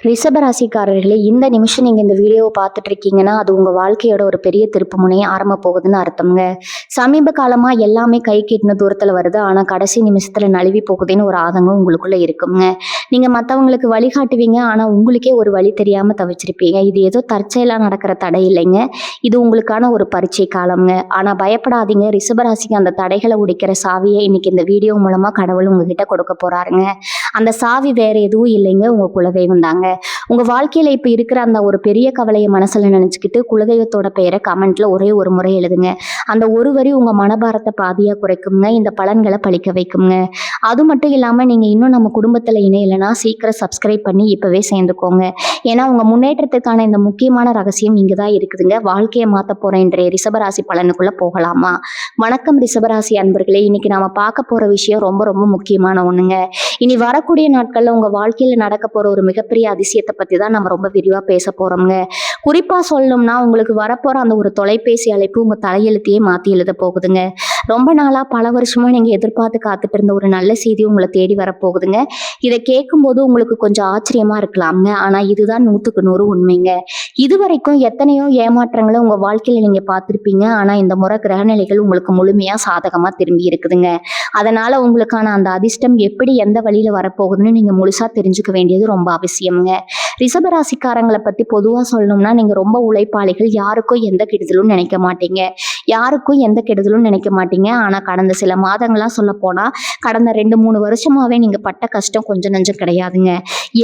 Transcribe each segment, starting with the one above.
ரிஷபராசிக்காரர்களே, இந்த நிமிஷம் நீங்க இந்த வீடியோவை பார்த்துட்டு இருக்கீங்கன்னா அது உங்க வாழ்க்கையோட ஒரு பெரிய திருப்பு முனையை ஆரம்ப போகுதுன்னு அர்த்தம்ங்க. சமீப காலமா எல்லாமே கை கெட்டின தூரத்துல வருது, ஆனா கடைசி நிமிஷத்துல நழுவி போகுதுன்னு ஒரு ஆதங்கம் உங்களுக்குள்ள இருக்குங்க. நீங்க மத்தவங்களுக்கு வழிகாட்டுவீங்க, ஆனா உங்களுக்கே ஒரு வழி தெரியாம தவிச்சிருப்பீங்க. இது ஏதோ தற்செயலா நடக்கிற தடை இல்லைங்க, இது உங்களுக்கான ஒரு பரீட்சை காலம்ங்க. ஆனா பயப்படாதீங்க, ரிஷபராசிக்கு அந்த தடைகளை உடைக்கிற சாவியை இன்னைக்கு இந்த வீடியோ மூலமா கடவுள் உங்ககிட்ட கொடுக்க போறாருங்க. அந்த சாவி வேற எதுவும் இல்லைங்க, உங்க குலதெய்வம் தாங்க. உங்க வாழ்க்கையில இப்ப இருக்கிற அந்த ஒரு பெரிய கவலையை மனசுல நினைச்சுக்கிட்டு குலதெய்வத்தோட பெயரை கமெண்ட்ல ஒரே ஒரு முறை எழுதுங்க. அந்த ஒரு வரி உங்க மனபாரத்தை பாதியா குறைக்குங்க, இந்த பலன்களை பழிக்க வைக்குங்க. அது மட்டும் இல்லாம நீங்க இன்னும் நம்ம குடும்பத்துல இணையலைன்னா சீக்கிரம் சப்ஸ்கிரைப் பண்ணி இப்பவே சேர்ந்துக்கோங்க. ஏன்னா உங்க முன்னேற்றத்துக்கான இந்த முக்கியமான ரகசியம் இங்கதான் இருக்குதுங்க. வாழ்க்கையை மாத்த போற இன்றைய ரிஷபராசி பலனுக்குள்ள போகலாமா? வணக்கம் ரிஷபராசி அன்பர்களே, இன்னைக்கு நாம பார்க்க போற விஷயம் ரொம்ப ரொம்ப முக்கியமான ஒண்ணுங்க. இனி வரக்கூடிய நாட்கள்ல உங்க வாழ்க்கையில நடக்க போற ஒரு மிகப்பெரிய அதிசயத்தை பத்தி தான் நம்ம ரொம்ப விரிவா பேச போறோம்ங்க. குறிப்பா சொல்லணும்னா உங்களுக்கு வரப்போற அந்த ஒரு தொலைபேசி அழைப்பு உங்க தலையெழுத்தையே மாத்தி எழுத போகுதுங்க. ரொம்ப நாளா பல வருஷமா நீங்க எதிர்பார்த்து காத்துட்டு இருந்த ஒரு நல்ல செய்தி உங்களை தேடி வரப்போகுதுங்க. இதை கேட்கும்போது உங்களுக்கு கொஞ்சம் ஆச்சரியமா இருக்கலாம்ங்க, ஆனா இதுதான் 100% உண்மைங்க. இதுவரைக்கும் எத்தனையோ ஏமாற்றங்களை உங்க வாழ்க்கையில நீங்க பார்த்திருப்பீங்க, ஆனா இந்த முறை கிரகநிலைகள் உங்களுக்கு முழுமையா சாதகமா திரும்பி இருக்குதுங்க. அதனால உங்களுக்கான அந்த அதிர்ஷ்டம் எப்படி எந்த வழியில வரப்போகுதுன்னு நீங்க முழுசா தெரிஞ்சுக்க வேண்டியது ரொம்ப அவசியம்ங்க. ரிஷபராசிக்காரங்களை பத்தி பொதுவா சொல்லணும்னா நீங்க ரொம்ப உழைப்பாளிகள், யாருக்கும் எந்த கெடுதலும் நினைக்க மாட்டீங்க, ஆனா கடந்த சில மாதங்களா சொல்ல போனா கடந்த 2-3 வருஷமாவே நீங்க பட்ட கஷ்டம் கொஞ்சம் நஞ்சம் கிடையாதுங்க.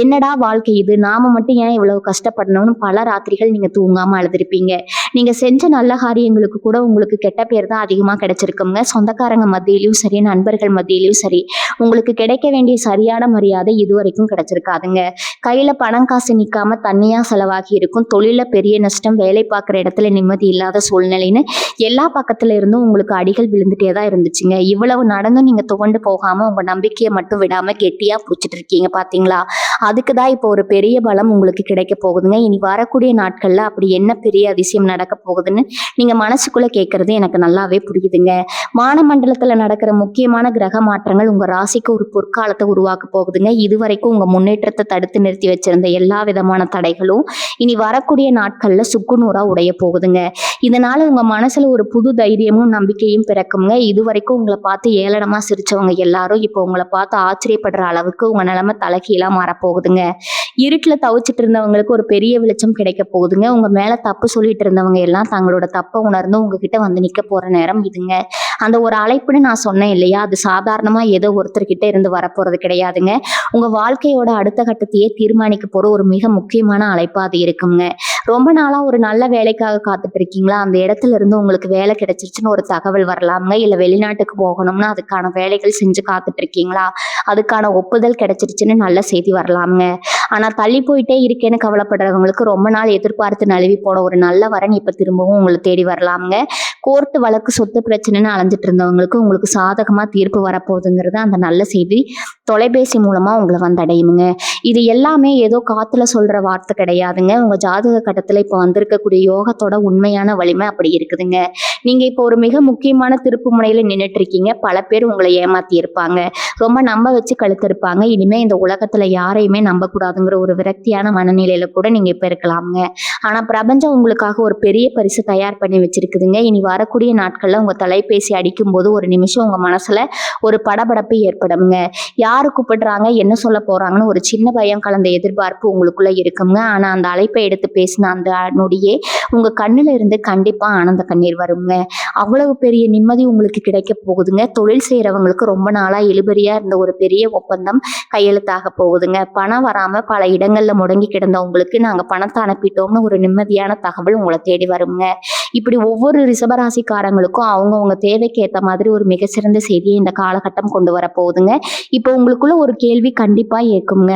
என்னடா வாழ்க்கை இது, நாம மட்டும் ஏன் இவ்வளவு கஷ்டப்படணும்னு பல ராத்திரிகள் நீங்க தூங்காம அழுதுருப்பீங்க. நீங்க செஞ்ச நல்ல காரியங்களுக்கு கூட உங்களுக்கு கெட்ட பேர் தான் அதிகமா கிடைச்சிருக்குங்க. சொந்தக்காரங்க மத்தியிலும் சரி, நண்பர்கள் மத்தியிலும் சரி, உங்களுக்கு கிடைக்க வேண்டிய சரியான மரியாதை இதுவரைக்கும் கிடைச்சிருக்காதுங்க. கையில பணம் காசு நிக்காம தண்ணியா செலவாகி இருக்கும், தொழில பெரிய நஷ்டம், வேலை பார்க்குற இடத்துல நிம்மதி இல்லாத சூழ்நிலைன்னு எல்லா பக்கத்துல இருந்தும் உங்களுக்கு அடிகள் விழுந்துட்டே தான் இருந்துச்சுங்க. இவ்வளவு நடந்தும் நீங்க துவண்டு போகாம உங்க நம்பிக்கையை மட்டும் விடாம கெட்டியா பிடிச்சிட்டு இருக்கீங்க பாத்தீங்களா? அதுக்குதான் இப்போ ஒரு பெரிய பலம் உங்களுக்கு கிடைக்க போகுதுங்க. இனி வரக்கூடிய நாட்கள்ல அப்படி என்ன பெரிய அதிசயம் நடக்க போகுதுன்னு நீங்க மனசுக்குள்ள கேட்கறது எனக்கு நல்லாவே புரியுதுங்க. வானமண்டலத்துல நடக்கிற முக்கியமான கிரக மாற்றங்கள் உங்க ராசிக்கு ஒரு பொற்காலத்தை உருவாக்க போகுதுங்க. இதுவரைக்கும் உங்க முன்னேற்றத்தை தடுத்து நிறுத்தி வச்சிருந்த எல்லா விதமான தடைகளும் இனி வரக்கூடிய நாட்கள்ல சுக்குநூறா உடைய போகுதுங்க. இதனால உங்க மனசுல ஒரு புது தைரியமும் நம்பிக்கையும் பிறக்குங்க. இதுவரைக்கும் உங்களை பார்த்து ஏளனமா சிரிச்சவங்க எல்லாரும் இப்போ உங்களை பார்த்து ஆச்சரியப்படுற அளவுக்கு உங்க நிலைமை தலைகீழா மாறப்போகுதுங்க. இருட்டுல தவிச்சிட்டு இருந்தவங்களுக்கு ஒரு பெரிய வெளிச்சம் கிடைக்க போகுதுங்க. உங்க மேல தப்பு சொல்லிட்டு இருந்தவங்க எல்லாம் தங்களோட தப்பை உணர்ந்து உங்ககிட்ட வந்து நிக்க போற நேரம் இதுங்க. அந்த ஒரு அழைப்புன்னு நான் சொன்னேன் இல்லையா, அது சாதாரணமா ஏதோ ஒருத்தர்கிட்ட இருந்து வரப்போறது கிடையாதுங்க. உங்க வாழ்க்கையோட அடுத்த கட்டத்தையே தீர்மானிக்க போற ஒரு மிக முக்கியமான அழைப்பா அது இருக்குங்க. ரொம்ப நாளா ஒரு நல்ல வேலைக்காக காத்துட்டு இருக்கீங்களா, அந்த இடத்துல இருந்து உங்களுக்கு வேலை கிடைச்சிருச்சுன்னு ஒரு தகவல் வரலாம்ங்க. இல்ல வெளிநாட்டுக்கு போகணும்னா அதுக்கான வேலைகள் செஞ்சு காத்துட்டு இருக்கீங்களா, அதுக்கான ஒப்புதல் கிடைச்சிருச்சுன்னு நல்ல செய்தி வரலாம்ங்க. ஆனா தள்ளி போயிட்டே இருக்கேன்னு கவலைப்படுறவங்களுக்கு ரொம்ப நாள் எதிர்பார்த்து நழுவி போன ஒரு நல்ல வரன் இப்ப திரும்பவும் உங்களை தேடி வரலாம்ங்க. கோர்ட்டு வழக்கு சொத்து பிரச்சனைன்னு அலைஞ்சிட்டு இருந்தவங்களுக்கு உங்களுக்கு சாதகமா தீர்ப்பு வரப்போகுதுங்கிறது அந்த நல்ல செய்தி தொலைபேசி மூலமா உங்களை வந்தடையுங்க. இது எல்லாமே ஏதோ காத்துல சொல்ற வார்த்தை கிடையாதுங்க. உங்க ஜாதக கட்டத்துல இப்ப வந்திருக்கக்கூடிய யோகத்தோட உண்மையான வலிமை அப்படி இருக்குதுங்க. நீங்க இப்போ ஒரு மிக முக்கியமான திருப்பு முனையில நின்றுட்டு இருக்கீங்க. பல பேர் உங்களை ஏமாத்தி இருப்பாங்க, ரொம்ப நம்ப வச்சு கழுத்து இருப்பாங்க. இனிமே இந்த உலகத்துல யாரையுமே நம்ப கூடாதுங்கிற ஒரு விரக்தியான மனநிலையில கூட நீங்க இப்ப இருக்கலாம்ங்க. ஆனா பிரபஞ்சம் உங்களுக்காக ஒரு பெரிய பரிசு தயார் பண்ணி வச்சிருக்குதுங்க. இனி வரக்கூடிய நாட்கள்ல உங்க தொலைபேசி அடிக்கும் போது ஒரு நிமிஷம் உங்க மனசுல ஒரு படபடப்பு ஏற்படுங்க. யாரு கூப்பிடுறாங்க, என்ன சொல்ல போறாங்கன்னு ஒரு சின்ன பயம் கலந்த எதிர்பார்ப்பு உங்களுக்குள்ள இருக்குங்க. ஆனா அந்த அழைப்பை எடுத்து பேசின அந்த நொடியே உங்க கண்ணுல இருந்து கண்டிப்பா ஆனந்த கண்ணீர் வருங்க. அவ்வளவு பெரிய நிம்மதி உங்களுக்கு கிடைக்க போகுதுங்க. தொழில் செய்யறவங்களுக்கு ரொம்ப நாளா இழுபறியா இருந்த ஒரு பெரிய ஒப்பந்தம் கையெழுத்தாக போகுதுங்க. பணம் வராம பல இடங்கள்ல முடங்கி கிடந்த உங்களுக்கு நாங்க பணத்தை அனுப்பிட்டோம்னு ஒரு நிம்மதியான தகவல் உங்களை தேடி வருங்க. இப்படி ஒவ்வொரு ரிஷபராசிக்காரங்களுக்கும் அவங்கவுங்க தேவைக்கு ஏற்ற மாதிரி ஒரு மிகச்சிறந்த செய்தியை இந்த காலகட்டம் கொண்டு வர போகுதுங்க. இப்போ உங்களுக்குள்ள ஒரு கேள்வி கண்டிப்பா இருக்குங்க,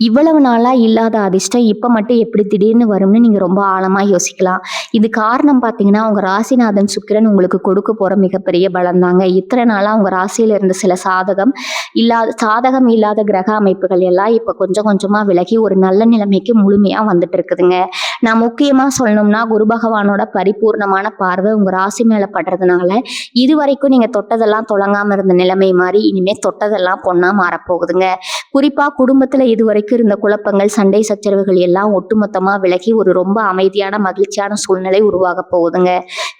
இவ்வளவு நாளா இல்லாத அதிர்ஷ்டம் இப்ப மட்டும் எப்படி திடீர்னு வரும்னு நீங்க ரொம்ப ஆழமா யோசிக்கலாம். இது காரணம் பாத்தீங்கன்னா உங்க ராசிநாதன் சுக்கிரன் உங்களுக்கு கொடுக்க போற மிகப்பெரிய பலம் தாங்க. இத்தனை நாளா உங்க ராசியில இருந்த சில சாதகம் இல்லாத கிரக அமைப்புகள் எல்லாம் இப்ப கொஞ்சம் கொஞ்சமா விலகி ஒரு நல்ல நிலைமைக்கு முழுமையா வந்துட்டு இருக்குதுங்க. நான் முக்கியமா சொல்லணும்னா குரு பகவானோட பரிபூர்ணமான பார்வை உங்க ராசி மேல படுறதுனால இது வரைக்கும் நீங்க தொட்டதெல்லாம் தொடங்காம இருந்த நிலைமை மாதிரி இனிமே தொட்டதெல்லாம் பொண்ணா மாறப்போகுதுங்க. குறிப்பா குடும்பத்துல இது வரைக்கும் இருந்த குழப்பங்கள், சண்டை சச்சரவுகள் எல்லாம் ஒட்டுமொத்தமா விலகி ஒரு ரொம்ப அமைதியான மகிழ்ச்சியான சூழ்நிலை உருவாக போகுதுங்க.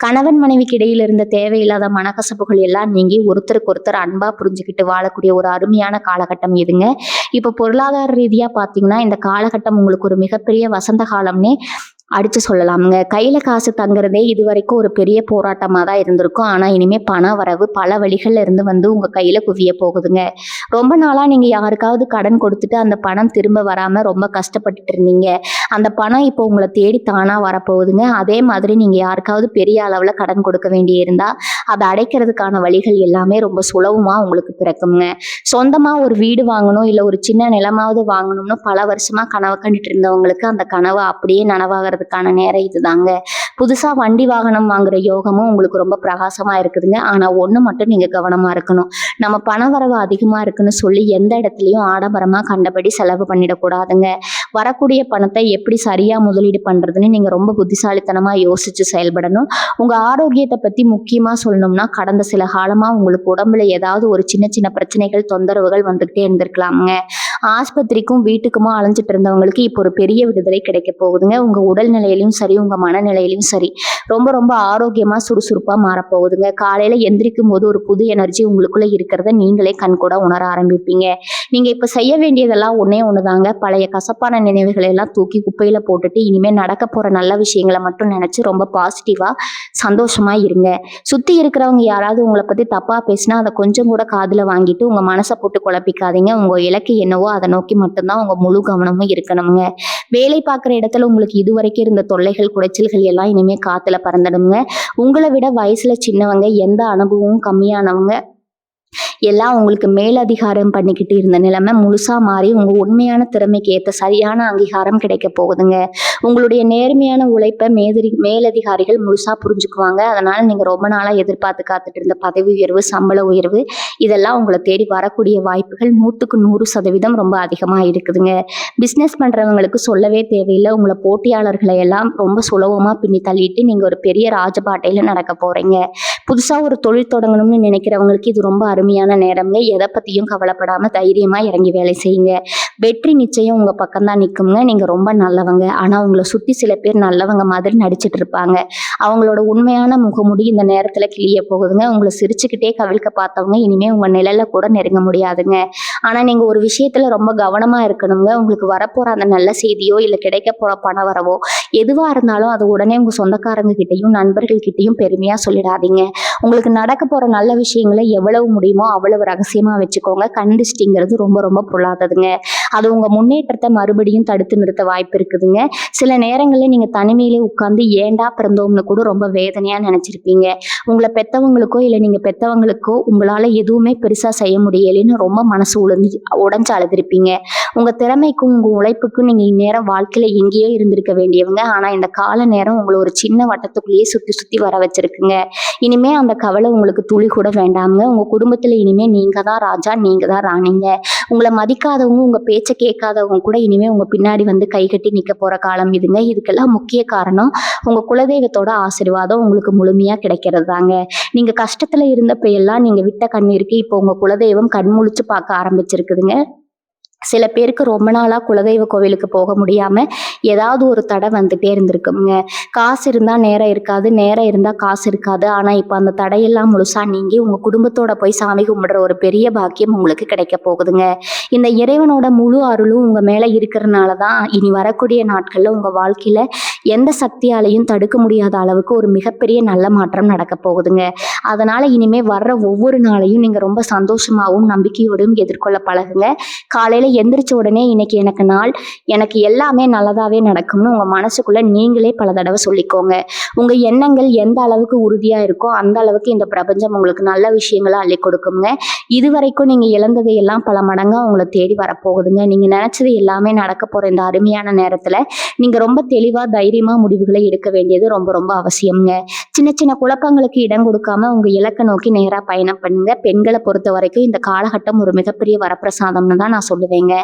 கணவன் மனைவிக்கு இடையில இருந்த தேவையில்லாத மனக்கசப்புகள் எல்லாம் நீங்கி ஒருத்தருக்கு ஒருத்தர் அன்பா புரிஞ்சுக்கிட்டு வாழக்கூடிய ஒரு அருமையான காலகட்டம் இதுங்க. இப்ப பொருளாதார ரீதியா பாத்தீங்கன்னா இந்த காலகட்டம் உங்களுக்கு ஒரு மிகப்பெரிய வசந்த காலம்னே அடிச்சு சொல்லலாமுங்க. கையில காசு தங்குறதே இது வரைக்கும் ஒரு பெரிய போராட்டமா தான் இருந்திருக்கும். ஆனா இனிமே பண வரவு பல வழிகள்ல இருந்து வந்து உங்க கையில குவிய போகுதுங்க. ரொம்ப நாளா நீங்க யாருக்காவது கடன் கொடுத்துட்டு அந்த பணம் திரும்ப வராம ரொம்ப கஷ்டப்பட்டுட்டு இருந்தீங்க. அந்த பணம் இப்போ உங்களை தேடி தானா வரப்போகுதுங்க. அதே மாதிரி நீங்க யாருக்காவது பெரிய அளவுல கடன் கொடுக்க வேண்டி இருந்தா அதை அடைக்கிறதுக்கான வழிகள் எல்லாமே ரொம்ப சுலபமா உங்களுக்கு பிறக்குங்க. சொந்தமா ஒரு வீடு வாங்கணும் இல்ல ஒரு சின்ன நிலமாவது வாங்கணும்னு பல வருஷமா கனவு கண்டுட்டு இருந்தவங்களுக்கு அந்த கனவு அப்படியே நனவாகிறது நேரம் இதுதாங்க. புதுசா வண்டி வாகனம் வாங்குற யோகமும் உங்களுக்கு ரொம்ப பிரகாசமா இருக்குதுங்க. ஆனா ஒண்ணு மட்டும் நீங்க கவனமா இருக்கணும். நம்ம பண வரவு அதிகமா இருக்குன்னு சொல்லி எந்த இடத்துலயும் ஆடம்பரமா கண்டபடி செலவு பண்ணிடக்கூடாதுங்க. வரக்கூடிய பணத்தை எப்படி சரியா முதலீடு பண்றதுன்னு நீங்க ரொம்ப புத்திசாலித்தனமா யோசிச்சு செயல்படணும். உங்க ஆரோக்கியத்தை பத்தி முக்கியமா சொல்லணும்னா கடந்த சில காலமா உங்களுக்கு உடம்புல ஏதாவது ஒரு சின்ன சின்ன பிரச்சனைகள் தொந்தரவுகள் வந்துகிட்டே இருந்திருக்கலாமுங்க. ஆஸ்பத்திரிக்கும் வீட்டுக்குமா அலைஞ்சிட்டு இருந்தவங்களுக்கு இப்போ ஒரு பெரிய விடுதலை கிடைக்க போகுதுங்க. உங்க உடல்நிலையிலும் சரி உங்க மனநிலையிலும் சரி ரொம்ப ரொம்ப ஆரோக்கியமா சுறுசுறுப்பா மாறப்போகுதுங்க. காலையில எந்திரிக்கும் போது ஒரு புது எனர்ஜி உங்களுக்குள்ள இருக்கிறத நீங்களே கண்கூட உணர ஆரம்பிப்பீங்க. நீங்க இப்ப செய்ய வேண்டியதெல்லாம் ஒன்னே ஒண்ணுதாங்க. பழைய கசப்பான நினைவுகளை எல்லாம் தூக்கி குப்பையில போட்டுட்டு இனிமே நடக்க போற நல்ல விஷயங்களை மட்டும் நினைச்சு ரொம்ப பாசிட்டிவா சந்தோஷமா இருங்க. சுத்தி இருக்கிறவங்க யாராவது உங்களை பத்தி தப்பா பேசினா அதை கொஞ்சம் கூட காதுல வாங்கிட்டு உங்க மனசை போட்டு குழப்பிக்காதீங்க. உங்க இலக்கு என்னவோ அதை நோக்கி மட்டும்தான் உங்க முழு கவனமும் இருக்கணுங்க. வேலை பார்க்குற இடத்துல உங்களுக்கு இதுவரைக்கும் இருந்த தொல்லைகள் குடைச்சல்கள் எல்லாம் இனிமே காத்துல பறந்துடுங்க. உங்களை விட வயசுல சின்னவங்க, எந்த அனுபவமும் கம்மியானவங்க எல்லாம் உங்களுக்கு மேலதிகாரம் பண்ணிக்கிட்டு இருந்த நிலைமை முழுசா மாறி உங்க உண்மையான திறமைக்கு ஏற்ற சரியான அங்கீகாரம் கிடைக்க போகுதுங்க. உங்களுடைய நேர்மையான உழைப்பை மேலதிகாரிகள் முழுசா புரிஞ்சுக்குவாங்க. அதனால நீங்க ரொம்ப நாளா எதிர்பார்த்து காத்துட்டு இருந்த பதவி உயர்வு, சம்பள உயர்வு இதெல்லாம் உங்களை தேடி வரக்கூடிய வாய்ப்புகள் 100% ரொம்ப அதிகமா இருக்குதுங்க. பிசினஸ் பண்றவங்களுக்கு சொல்லவே தேவையில்லை. உங்களை போட்டியாளர்களை எல்லாம் ரொம்ப சுலபமா பின்னி தள்ளிட்டு நீங்க ஒரு பெரிய ராஜபாட்டையில நடக்க போறீங்க. புதுசா ஒரு தொழில் தொடங்கணும்னு நினைக்கிறவங்களுக்கு இது ரொம்ப அருமையான நேரம்ங்க. எதை பத்தியும் கவலைப்படாம தைரியமா இறங்கி வேலை செய்யுங்க. வெற்றி நிச்சயம் உங்க பக்கம் தான் நிற்குங்க. நீங்க ரொம்ப நல்லவங்க. ஆனா உங்களை சுத்தி சில பேர் நல்லவங்க மாதிரி நடிச்சிட்டு இருப்பாங்க. அவங்களோட உண்மையான முகமுடி இந்த நேரத்துல கிளிய போகுதுங்க. உங்களை சிரிச்சுக்கிட்டே கவிழ்க்க பார்த்தவங்க இனிமே உங்க நிழல கூட நெருங்க முடியாதுங்க. ஆனா நீங்க ஒரு விஷயத்துல ரொம்ப கவனமா இருக்கணுங்க. உங்களுக்கு வரப்போற அந்த நல்ல செய்தியோ இல்ல கிடைக்க போற பண வரவோ எதுவா இருந்தாலும் அது உடனே உங்க சொந்தக்காரங்க கிட்டையும் நண்பர்கள் கிட்டையும் பெருமையா சொல்லிடாதீங்க. உங்களுக்கு நடக்க போற நல்ல விஷயங்களை எவ்வளவு முடியுமோ அவ்வளவு ரகசியமா வச்சுக்கோங்க. கண்டிஸ்டிங்கிறது ரொம்ப ரொம்ப பொல்லாததுங்க. அது உங்க முன்னேற்றத்தை மறுபடியும் தடுத்து நிறுத்த வாய்ப்பு இருக்குதுங்க. சில நேரங்கள்ல நீங்க தனிமையிலே உட்கார்ந்து ஏண்டா பிறந்தோம்னு கூட ரொம்ப வேதனையா நினைச்சிருப்பீங்க. உங்களை பெத்தவங்களுக்கோ இல்ல நீங்க பெத்தவங்களுக்கோ உங்களால எதுவுமே பெருசா செய்ய முடியலைன்னு ரொம்ப மனசு உடைஞ்சு அழுதுருப்பீங்க. உங்க திறமைக்கும் உங்க உழைப்புக்கும் நீங்க இந்நேரம் வாழ்க்கையில எங்கேயோ இருந்திருக்க வேண்டியவங்க. ஆனா இந்த கால நேரம் உங்களை ஒரு சின்ன வட்டத்துக்குள்ளேயே சுத்தி சுத்தி வர வச்சிருக்குங்க. இனிமே அந்த கவலை உங்களுக்கு துளி கூட வேண்டாமுங்க. உங்க குடும்பத்துல இனிமே நீங்க தான் ராஜா, நீங்க தான் ராணிங்க. உங்களை மதிக்காதவங்க, உங்க பேச்ச கேட்காதவங்க கூட இனிமே உங்க பின்னாடி வந்து கை கட்டி நிக்க போற காலம் இதுங்க. இதுக்கெல்லாம் முக்கிய காரணம் உங்க குலதெய்வத்தோட ஆசீர்வாதம் உங்களுக்கு முழுமையா கிடைக்கிறது தாங்க. நீங்க கஷ்டத்துல இருந்தப்ப எல்லாம் நீங்க விட்ட கண்ணீருக்கு இப்போ உங்க குலதெய்வம் கண்முழிச்சு பார்க்க ஆரம்பிச்சிருக்குதுங்க. சில பேருக்கு ரொம்ப நாளா குலதெய்வ கோவிலுக்கு போக முடியாம ஏதாவது ஒரு தடை வந்துட்டே இருந்திருக்குங்க. காசு இருந்தா நேரம் இருக்காது, நேரம் இருந்தா காசு இருக்காது. ஆனா இப்ப அந்த தடையெல்லாம் முழுசா நீங்கி உங்க குடும்பத்தோட போய் சாமி கும்பிடுற ஒரு பெரிய பாக்கியம் உங்களுக்கு கிடைக்க போகுதுங்க. இந்த இறைவனோட முழு அருளும் உங்க மேல இருக்கிறதுனாலதான் இனி வரக்கூடிய நாட்கள்ல உங்க வாழ்க்கையில எந்த சக்தியாலையும் தடுக்க முடியாத அளவுக்கு ஒரு மிகப்பெரிய நல்ல மாற்றம் நடக்க போகுதுங்க. அதனால இனிமே வர்ற ஒவ்வொரு நாளையும் நீங்க ரொம்ப சந்தோஷமாவும் நம்பிக்கையோடும் எதிர்கொள்ள பழகுங்க. காலையில எந்திரிச்ச உடனே இன்னைக்கு எனக்கு நாள், எனக்கு எல்லாமே நல்லதாவே நடக்கும்னு உங்க மனசுக்குள்ள நீங்களே பல தடவை சொல்லிக்கோங்க. உங்க எண்ணங்கள் எந்த அளவுக்கு உறுதியா இருக்கோ அந்த அளவுக்கு இந்த பிரபஞ்சம் உங்களுக்கு நல்ல விஷயங்களை அள்ளி கொடுக்குங்க. இதுவரைக்கும் நீங்க இழந்ததை எல்லாம் பல மடங்கா உங்களை தேடி வரப்போகுதுங்க. நீங்க நினைச்சது எல்லாமே நடக்க போற இந்த அருமையான நேரத்துல நீங்க ரொம்ப தெளிவா தைரியமா முடிவுகளை எடுக்க வேண்டியது ரொம்ப ரொம்ப அவசியம்ங்க. சின்ன சின்ன குழப்பங்களுக்கு இடம் கொடுக்காம உங்க இலக்கை நோக்கி நேரா பயணம் பண்ணுங்க. பெண்களை பொறுத்த வரைக்கும் இந்த காலகட்டம் ஒரு மிகப்பெரிய வரப்பிரசாதம்னு தான் நான் சொல்லுவேங்க. போறீங்க.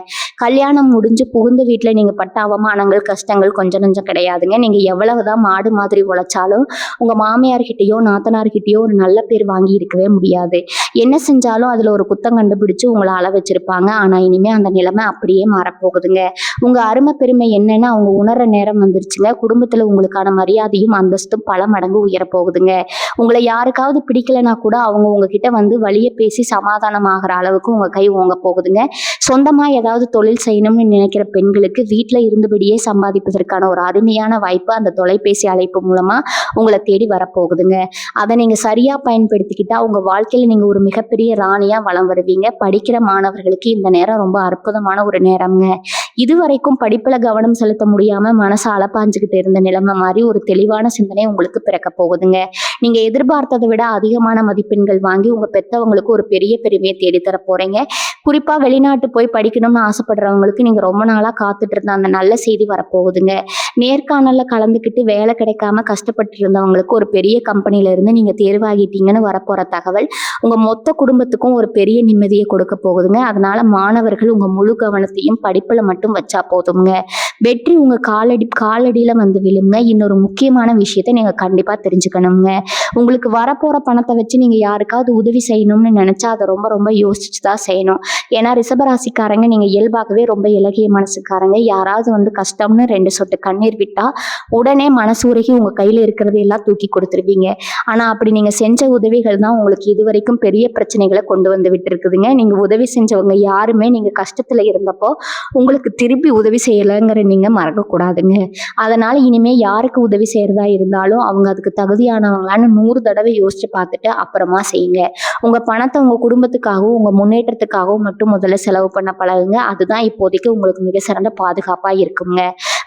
கல்யாணம் முடிஞ்சு புகுந்த வீட்டுல நீங்க பட்ட அவமானங்கள் கஷ்டங்கள் கொஞ்சம் நஞ்சம் கிடையாதுங்க. நீங்க எவ்வளவுதான் மாடு மாதிரி உழைச்சாலும் உங்க மாமியார்கிட்டயோ நாத்தனார்கிட்டயோ ஒரு நல்ல பேர் வாங்கி இருக்கவே முடியாது. என்ன செஞ்சாலும் அதுல ஒரு குத்தம் கண்டுபிடிச்சு உங்களை அள வச்சிருப்பாங்க. ஆனா இனிமே அந்த நிலைமை அப்படியே மாறப்போகுதுங்க. உங்க அருமை பெருமை என்னன்னு அவங்க உணர்ற நேரம் வந்துருச்சுங்க. குடும்பத்துல உங்களுக்கான மரியாதையும் அந்தஸ்தும் பல மடங்கு உயர போகுதுங்க. உங்களை யாருக்காவது பிடிக்கலனா கூட அவங்க உங்ககிட்ட வந்து வழிய பேசி சமாதானம் ஆகிற அளவுக்கு உங்க கை ஓங்க போகுதுங்க. சொந்தமா ஏதாவது தொழில் செய்யணும்னு நினைக்கிற பெண்களுக்கு வீட்டுல இருந்தபடியே சம்பாதிப்பதற்கான ஒரு அருமையான வாய்ப்பு அந்த தொலைபேசி அழைப்பு மூலமா உங்களை தேடி வரப்போகுதுங்க. அதை நீங்க சரியா பயன்படுத்திக்கிட்டா உங்க வாழ்க்கையில நீங்க ஒரு மிகப்பெரிய ராணியா வலம் வருவீங்க. படிக்கிற மாணவர்களுக்கு இந்த நேரம் ரொம்ப அற்புதமான ஒரு நேரம்ங்க. இதுவரைக்கும் படிப்புல கவனம் செலுத்த முடியாம மனசை அலப்பாஞ்சுக்கிட்டு இருந்த நிலைமை மாதிரி ஒரு தெளிவான சிந்தனை உங்களுக்கு பிறக்க போகுதுங்க. நீங்க எதிர்பார்த்ததை விட அதிகமான மதிப்பெண்கள் வாங்கி உங்க பெத்தவங்களுக்கு ஒரு பெரிய பெருமையை தேடித்தர போறீங்க. குறிப்பா வெளிநாட்டு போய் படிக்கணும்னு ஆசைப்படுறவங்களுக்கு நீங்க ரொம்ப நாளா காத்துட்டு இருந்த அந்த நல்ல செய்தி வரப்போகுதுங்க. நேர்காணல்ல கலந்துக்கிட்டு வேலை கிடைக்காம கஷ்டப்பட்டு இருந்தவங்களுக்கு ஒரு பெரிய கம்பெனில இருந்து நீங்க தேர்வாகிட்டீங்கன்னு வரப்போற தகவல் உங்க மொத்த குடும்பத்துக்கும் ஒரு பெரிய நிம்மதியை கொடுக்க போகுதுங்க. அதனால மாணவர்கள் உங்க முழு கவனத்தையும் படிப்புல மட்டும் வச்சா போதுங்க. வெற்றி உங்க காலடியில வந்து விழுங்க. இன்னொரு முக்கியமான விஷயத்த நீங்க கண்டிப்பா தெரிஞ்சுக்கணுங்க. உங்களுக்கு வரப்போற பணத்தை வச்சு நீங்க யாருக்காவது உதவி செய்யணும்னு நினைச்சா அதை ரொம்ப ரொம்ப யோசிச்சுதான் செய்யணும். ஏன்னா ரிஷபராசிக்காரங்க நீங்க இயல்பாகவே ரொம்ப இலகிய மனசுக்காரங்க. யாராவது வந்து கஷ்டம்னு 2 சொட்டு கண்ணீர் விட்டா உடனே மனசு உருகி உங்க கையில இருக்கிறது எல்லாம் தூக்கி கொடுத்துருவீங்க. ஆனா அப்படி நீங்க செஞ்ச உதவிகள் தான் உங்களுக்கு இதுவரைக்கும் பெரிய பிரச்சனைகளை கொண்டு வந்து விட்டு இருக்குதுங்க. நீங்க உதவி செஞ்சவங்க யாருமே நீங்க கஷ்டத்துல இருந்தப்போ உங்களுக்கு திருப்பி உதவி செய்யலைங்கிற நீங்க மறக்க கூடாதுங்க. அதனால இனிமே யாருக்கு உதவி செய்யறதா இருந்தாலும் அவங்க அதுக்கு தகுதியானவங்களான்னு 100 தடவை யோசிச்சு பார்த்துட்டு அப்புறமா செய்யுங்க. உங்க பணத்தை உங்க குடும்பத்துக்காகவும் உங்க முன்னேற்றத்துக்காகவும் மட்டும் முதல்ல செலவு பண்ண பழகுங்க. அதுதான் இப்போதைக்கு உங்களுக்கு மிக சிறந்த பாதுகாப்பா இருக்குங்க.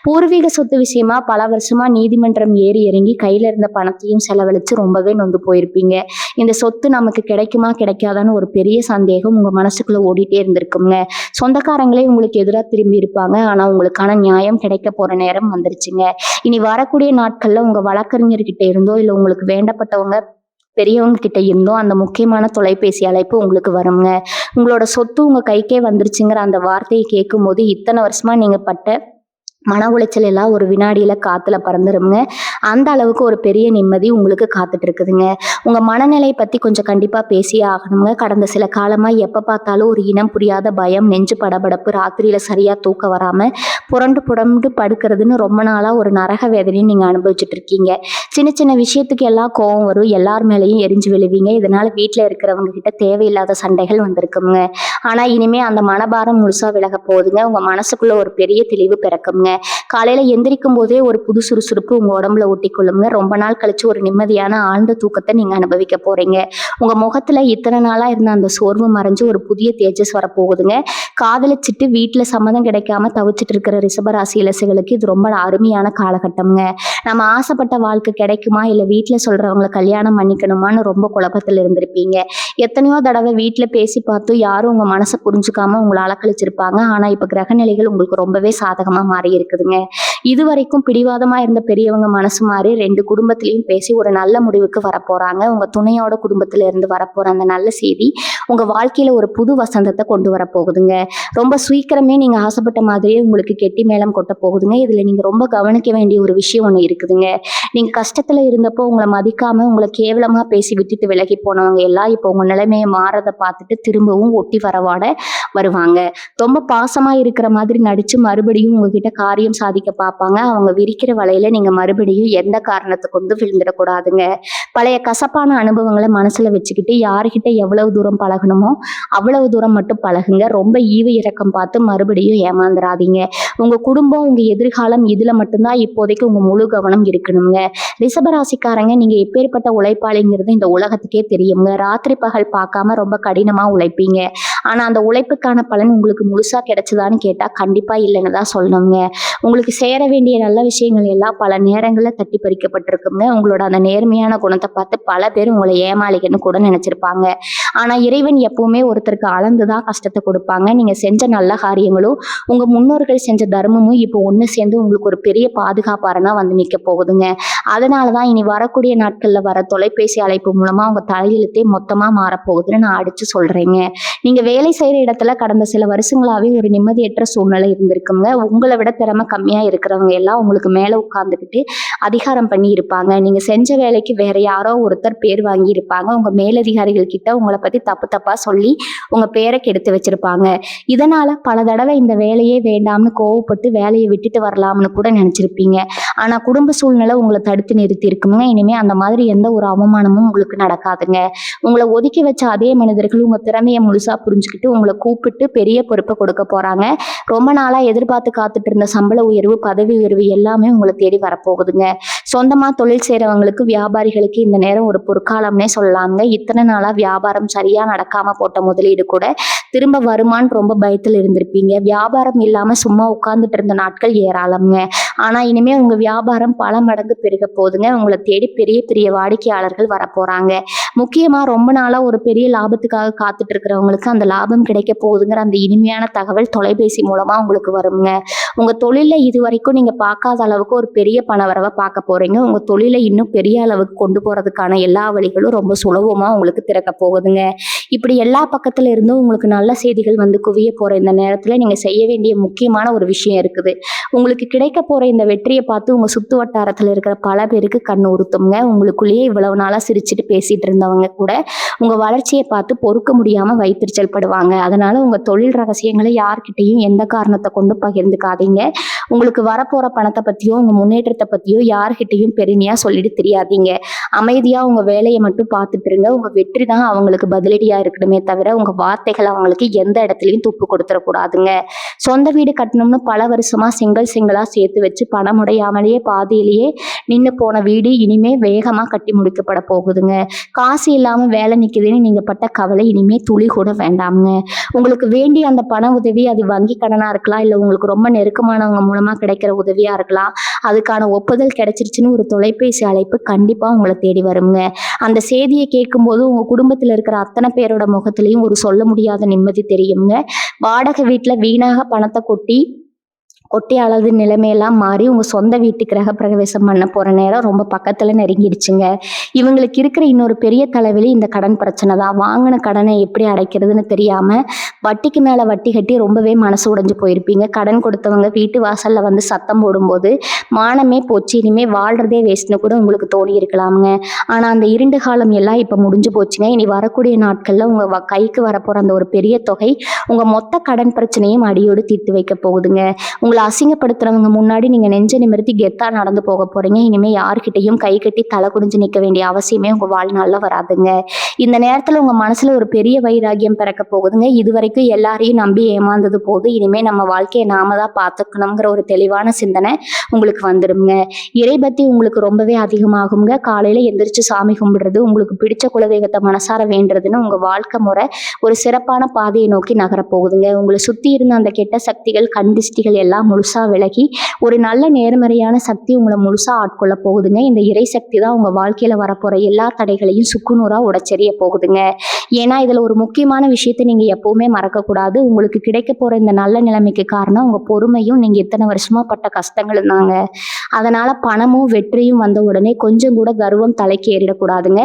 பூர்வீக சொத்து விஷயமா பல வருஷமா நீதிமன்றம் ஏறி இறங்கி கையில இருந்த பணத்தையும் செலவழிச்சு ரொம்பவே நொந்து போயிருப்பீங்க. இந்த சொத்து நமக்கு கிடைக்குமா கிடைக்காதான்னு ஒரு பெரிய சந்தேகம் உங்க மனசுக்குள்ள ஓடிட்டே இருந்திருக்குங்க. சொந்தக்காரங்களே உங்களுக்கு எதிராக திரும்பி இருப்பாங்க. ஆனா உங்களுக்கான நியாயம் கிடைக்க போற நேரம் வந்துருச்சுங்க. இனி வரக்கூடிய நாட்கள்ல உங்க வழக்கறிஞர்கிட்ட இருந்தோ இல்ல உங்களுக்கு வேண்டப்பட்டவங்க பெரியவங்க கிட்ட இருந்தோ அந்த முக்கியமான தொலைபேசி அழைப்பு உங்களுக்கு வருங்க. உங்களோட சொத்து உங்க கைக்கே வந்துருச்சுங்கிற அந்த வார்த்தையை கேட்கும் போது இத்தனை வருஷமா நீங்க பட்ட மன உளைச்சல் எல்லாம் ஒரு வினாடியில காத்துல பறந்துருங்க. அந்த அளவுக்கு ஒரு பெரிய நிம்மதி உங்களுக்கு காத்துட்டு இருக்குதுங்க. உங்க மனநிலை பத்தி கொஞ்சம் கண்டிப்பா பேசியே ஆகணுங்க. கடந்த சில காலமா எப்ப பார்த்தாலும் ஒரு இனம் புரியாத பயம், நெஞ்சு படபடப்பு, ராத்திரியில சரியா தூக்கம் வராம புரண்டு புரண்டு படுக்கிறதுன்னு ரொம்ப நாளா ஒரு நரக வேதனையும் நீங்க அனுபவிச்சுட்டு இருக்கீங்க. சின்ன சின்ன விஷயத்துக்கு எல்லாம் கோவம் வரும். எல்லார் மேலேயும் எரிஞ்சு விழுவீங்க. இதனால வீட்டுல இருக்கிறவங்க கிட்ட தேவையில்லாத சண்டைகள் வந்திருக்குங்க. ஆனா இனிமே அந்த மனபாரம் முழுசா விலக போகுதுங்க. உங்க மனசுக்குள்ள ஒரு பெரிய தெளிவு பிறக்குங்க. காலையில எந்திரிக்கும் போதே ஒரு புது சுறுசுறுப்பு உங்க உடம்புல ஒட்டிக்கொள்ளுங்க. ரொம்ப நாள் கழிச்சு ஒரு நிம்மதியான ஆழ்ந்த தூக்கத்தை நீங்க அனுபவிக்க போறீங்க. உங்க முகத்துல இத்தனை நாளா இருந்த அந்த சோர்வு மறைஞ்சு ஒரு புதிய தேஜஸ் வரப்போகுதுங்க. காதலிச்சிட்டு வீட்டுல சம்மதம் கிடைக்காம தவிச்சிட்டு இருக்கிற ரிஷபராசி இலசுகளுக்கு இது ரொம்ப அருமையான காலகட்டம்ங்க. நம்ம ஆசைப்பட்ட வாழ்க்கை கிடைக்குமா இல்ல வீட்டுல சொல்றவங்களை கல்யாணம் பண்ணிக்கணுமான்னு ரொம்ப குழப்பத்துல இருந்திருப்பீங்க. எத்தனையோ தடவை வீட்டுல பேசி பார்த்து யாரும் உங்க மனசை புரிஞ்சுக்காம உங்களை அலக்கழிச்சிருப்பாங்க. ஆனா இப்ப கிரகநிலைகள் உங்களுக்கு ரொம்பவே சாதகமா மாறி இருக்குதுங்க. இதுவரைக்கும் பிடிவாதமா இருந்த பெரியவங்க மனசு மாறி 2 குடும்பத்திலையும் பேசி ஒரு நல்ல முடிவுக்கு வரப்போறாங்க. உங்க துணையோட குடும்பத்துல இருந்து வரப்போற அந்த நல்ல செய்தி உங்க வாழ்க்கையில ஒரு புது வசந்தத்தை கொண்டு வர போகுதுங்க. ரொம்ப சீக்கிரமே நீங்க ஆசைப்பட்ட மாதிரியே உங்களுக்கு கெட்டி மேளம் கொட்ட போகுதுங்க. இதுல நீங்க ரொம்ப கவனிக்க வேண்டிய ஒரு விஷயம் ஒண்ணு இருக்குதுங்க. நீங்க கஷ்டத்துல இருந்தப்போ உங்களை மதிக்காம உங்களை கேவலமா பேசி விட்டுட்டு விலகி போனவங்க எல்லாம் இப்போ உங்க நிலைமையை மாறதை பார்த்துட்டு திரும்பவும் ஒட்டி வரவாட வருவாங்க. ரொம்ப பாசமா இருக்கிற மாதிரி நடிச்சு மறுபடியும் உங்ககிட்ட காரியம் சாதிக்க பார்ப்பாங்க. அவங்க விரிக்கிற வலையில நீங்க மறுபடியும் எந்த காரணத்தை கொண்டு விழுந்துடக்கூடாதுங்க. பழைய கசப்பான அனுபவங்களை மனசுல வச்சுக்கிட்டு யாருக்கிட்ட எவ்வளவு தூரம் பழகணுமோ அவ்வளவு தூரம் மட்டும் பழகுங்க. ரொம்ப ஈவு இறக்கம் பார்த்து மறுபடியும் ஏமாந்துடாதீங்க. உங்க குடும்பம் உங்க எதிர்காலம் இதுல மட்டும்தான் இப்போதைக்கு உங்க முழு கவனம் இருக்கணுங்க. ரிஷபராசிக்காரங்க நீங்க எப்பேற்பட்ட உழைப்பாளிங்கிறது இந்த உலகத்துக்கே தெரியுங்க. ராத்திரி பகல் பார்க்காம ரொம்ப கடினமா உழைப்பீங்க. ஆனா அந்த உழைப்புக்கான பலன் உங்களுக்கு முழுசா கிடைச்சதான்னு கேட்டா கண்டிப்பா இல்லைன்னு தான் சொல்லணுங்க. உங்களுக்கு சேர வேண்டிய நல்ல விஷயங்கள் எல்லாம் பல நேரங்களில் தட்டி பறிக்கப்பட்டிருக்குங்க. உங்களோட அந்த நேர்மையான குணத்தை பார்த்து பல பேர் உங்களை ஏமாளிகன்னு கூட நினைச்சிருப்பாங்க. ஆனா இறைவன் எப்பவுமே ஒருத்தருக்கு அளந்துதான் கஷ்டத்தை கொடுப்பாங்க. நீங்க செஞ்ச நல்ல காரியங்களும் உங்க முன்னோர்கள் செஞ்ச தர்மமும் இப்போ ஒண்ணு சேர்ந்து உங்களுக்கு ஒரு பெரிய பாதுகாப்பாரனா வந்து நிக்க போகுதுங்க. அதனாலதான் இனி வரக்கூடிய நாட்கள்ல வர தொலைபேசி அழைப்பு மூலமா உங்க தலையெழுத்தே மொத்தமா மாறப்போகுதுன்னு நான் அடிச்சு சொல்றேங்க. நீங்க வேலை செய்யற இடத்துல கடந்த சில வருஷங்களாவே ஒரு நிம்மதியற்ற சூழ்நிலை இருந்திருக்குங்க. உங்களை விட திறமை கம்மியா இருக்கிறவங்க எல்லாம் உங்களுக்கு மேல உட்கார்ந்துக்கிட்டு அதிகாரம் பண்ணி இருப்பாங்க. நீங்க செஞ்ச வேலைக்கு வேற யாரோ ஒருத்தர் பேர் வாங்கி இருப்பாங்க. உங்க மேலதிகாரிகள் கிட்ட உங்களை பத்தி தப்பு தப்பா சொல்லி உங்க பேரை கெடுத்து வச்சிருப்பாங்க. இதனால பல தடவை இந்த வேலையே வேண்டாம்னு கோவப்பட்டு வேலையை விட்டுட்டு வரலாம்னு கூட நினைச்சிருப்பீங்க. ஆனா குடும்ப சூழ்நிலை உங்களை தடுத்து நிறுத்தி இருக்குங்க. இனிமே அந்த மாதிரி எந்த ஒரு அவமானமும் உங்களுக்கு நடக்காதுங்க. உங்களை ஒதுக்கி வச்ச அதே மனிதர்கள் உங்க திறமையை முழுசா புரிஞ்சுக்கிட்டு உங்களை கூப்பிட்டு பெரிய பொறுப்பை கொடுக்க போறாங்க. ரொம்ப நாளா எதிர்பார்த்து காத்துட்டு இருந்த சம்பள உயர்வு, பதவி உயர்வு எல்லாமே உங்களை தேடி வரப்போகுதுங்க. சொந்தமா தொழில் செய்யறவங்களுக்கு, வியாபாரிகளுக்கு இந்த நேரம் ஒரு பொற்காலம்னே சொல்லலாங்க. இத்தனை நாளா வியாபாரம் சரியா நடக்காம போட்ட முதலீடு கூட திரும்ப வருமான்னு ரொம்ப பயத்தில் இருந்திருப்பீங்க. வியாபாரம் இல்லாம சும்மா உட்கார்ந்துட்டு இருந்த நாட்கள் ஏராளம்ங்க. ஆனா இனிமே உங்க வியாபாரம் பல மடங்கு பெருக போகுதுங்க. உங்களை தேடி பெரிய பெரிய வாடிக்கையாளர்கள் வரப்போறாங்க. முக்கியமா ரொம்ப நாளா ஒரு பெரிய லாபத்துக்காக காத்துட்டு இருக்கிறவங்களுக்கு அந்த லாபம் கிடைக்க போகுதுங்கிற அந்த இனிமையான தகவல் தொலைபேசி மூலமா உங்களுக்கு வருங்க. உங்க தொழில இதுவரைக்கும் நீங்க பார்க்காத அளவுக்கு ஒரு பெரிய பணவரவை பார்க்க போறீங்க. உங்க தொழிலை இன்னும் பெரிய அளவுக்கு கொண்டு போறதுக்கான எல்லா வழிகளும் ரொம்ப சுலபமா உங்களுக்கு திறக்க போகுதுங்க. இப்படி எல்லா பக்கத்துல இருந்தும் உங்களுக்கு நல்ல செய்திகள் வந்து குவிய போற இந்த நேரத்துல நீங்க செய்ய வேண்டிய முக்கியமான ஒரு விஷயம் இருக்குது. உங்களுக்கு கிடைக்க போற இந்த வெற்றியை பார்த்து உங்க சுத்து வட்டாரத்துல இருக்கிற பல பேருக்கு கண் உறுத்துங்க. உங்களுக்குள்ளேயே இவ்வளவு நாளா சிரிச்சுட்டு பேசிட்டு இருந்தவங்க கூட உங்க வளர்ச்சியை பார்த்து பொறுக்க முடியாம வைத்தறிச்சல் படுவாங்க. அதனால உங்க தொழில் ரகசியங்களை யார்கிட்டையும் எந்த காரணத்தை கொண்டு பகிர்ந்துக்காதீங்க. உங்களுக்கு வரப்போற பணத்தை பத்தியோ உங்க முன்னேற்றத்தை பத்தியோ யார்கிட்டையும் பெருமையா சொல்லிட்டு தெரியாதீங்க. அமைதியா உங்க வேலையை மட்டும் பார்த்துட்டு இருங்க. உங்க வெற்றி தான் அவங்களுக்கு பதிலடியா இருக்கணுமே தவிர உங்க வார்த்தைகள் அவங்களுக்கு எந்த இடத்துலயும் துப்பு கொடுத்துடக்கூடாதுங்க. சொந்த வீடு கட்டணும்னு பல வருஷமா செங்கலா சேர்த்து வச்சு பணம் உடையாமலேயே பாதியிலேயே நின்று போன வீடு இனிமே வேகமா கட்டி முடிக்கப்பட போகுதுங்க. காசு இல்லாம வேலை நிக்குதுன்னு நீங்க பட்ட கவலை இனிமே துளி கூட வேண்டாமுங்க. உங்களுக்கு வேண்டிய அந்த பண உதவி, அது வங்கி கடனா இருக்கலாம், இல்ல உங்களுக்கு ரொம்ப நெருக்கமானவங்க மூலமா கிடைக்கிற உதவியா இருக்கலாம். அதுக்கான ஒப்புதல் கிடைச்சிருச்சுன்னு ஒரு தொலைபேசி அழைப்பு கண்டிப்பா உங்களை தேடி வருங்க. அந்த செய்தியை கேட்கும்போது உங்க குடும்பத்துல இருக்கிற அத்தனை பேரோட முகத்திலையும் ஒரு சொல்ல முடியாத நிம்மதி தெரியுங்க. வாடகை வீட்டுல வீணாக பணத்தை கொட்டி அளவு நிலைமையெல்லாம் மாறி உங்க சொந்த வீட்டு கிரக பிரவேசம் பண்ண போற நேரம் ரொம்ப பக்கத்துல நெருங்கிடுச்சுங்க. இவங்களுக்கு இருக்கிற இன்னொரு பெரிய தலைவலி இந்த கடன் பிரச்சனை தான். வாங்கின கடனை எப்படி அடைக்கிறதுன்னு தெரியாம வட்டிக்கு மேல வட்டி கட்டி ரொம்பவே மனசு உடைஞ்சு போயிருப்பீங்க. கடன் கொடுத்தவங்க வீட்டு வாசல்ல வந்து சத்தம் போடும்போது மானமே போச்சு, இனிமே வாழ்றதே வேஸ்ட்னு கூட உங்களுக்கு தோணி இருக்கலாமுங்க. ஆனா அந்த இருண்டு காலம் எல்லாம் இப்ப முடிஞ்சு போச்சுங்க. இனி வரக்கூடிய நாட்கள்ல உங்க கைக்கு வரப்போற அந்த ஒரு பெரிய தொகை உங்க மொத்த கடன் பிரச்சனையும் அடியோடு தீர்த்து வைக்க போகுதுங்க. உங்களை அசிங்கப்படுத்துறவங்க முன்னாடி நீங்க நெஞ்ச நிமிர்த்தி கெத்தா நடந்து போக போறீங்க. இனிமே யாருக்கிட்டையும் கை கட்டி தலை குடிஞ்சு நிக்க வேண்டிய அவசியமே உங்க வாழ்நாள்ல வராதுங்க. இந்த நேரத்துல உங்க மனசுல ஒரு பெரிய வைராகியம் பிறக்க போகுதுங்க. இதுவரைக்கும் எல்லாரையும் நம்பி ஏமாந்தது போது, இனிமே நம்ம வாழ்க்கையை நாம தான் பார்த்துக்கணுங்கிற ஒரு தெளிவான சிந்தனை உங்களுக்கு வந்துடுங்க. இறைபக்தி உங்களுக்கு ரொம்பவே அதிகமாகுங்க. காலையில எந்திரிச்சு சாமி கும்பிடுறது, உங்களுக்கு பிடிச்ச குலதெய்வத்தை மனசார வேண்டுறதுன்னு உங்க வாழ்க்கை முறை ஒரு சிறப்பான பாதையை நோக்கி நகரப்போகுதுங்க. உங்களை சுத்தி இருந்த அந்த கெட்ட சக்திகள், கண்டிஷ்டிகள் எல்லாம் முழுசா விலகி ஒரு நல்ல நேர்மறையான சக்தி உங்களை முழுசா ஆட்கொள்ள போகுதுங்க. இந்த இறை சக்தி தான் உங்க வாழ்க்கையில வரப்போற எல்லா தடைகளையும் சுக்குநூறா உடைச்செறிய போகுதுங்க. ஏன்னா இதுல ஒரு முக்கியமான விஷயத்தை நீங்க எப்பவுமே மறக்க கூடாது. உங்களுக்கு கிடைக்க போற இந்த நல்ல நிலைமைக்கு காரணம் உங்க பொறுமையும் நீங்க இத்தனை வருஷமா பட்ட கஷ்டங்களும் தாங்க. அதனால பணமும் வெற்றியும் வந்த உடனே கொஞ்சம் கூட கர்வம் தலைக்கு ஏறிடக்கூடாதுங்க.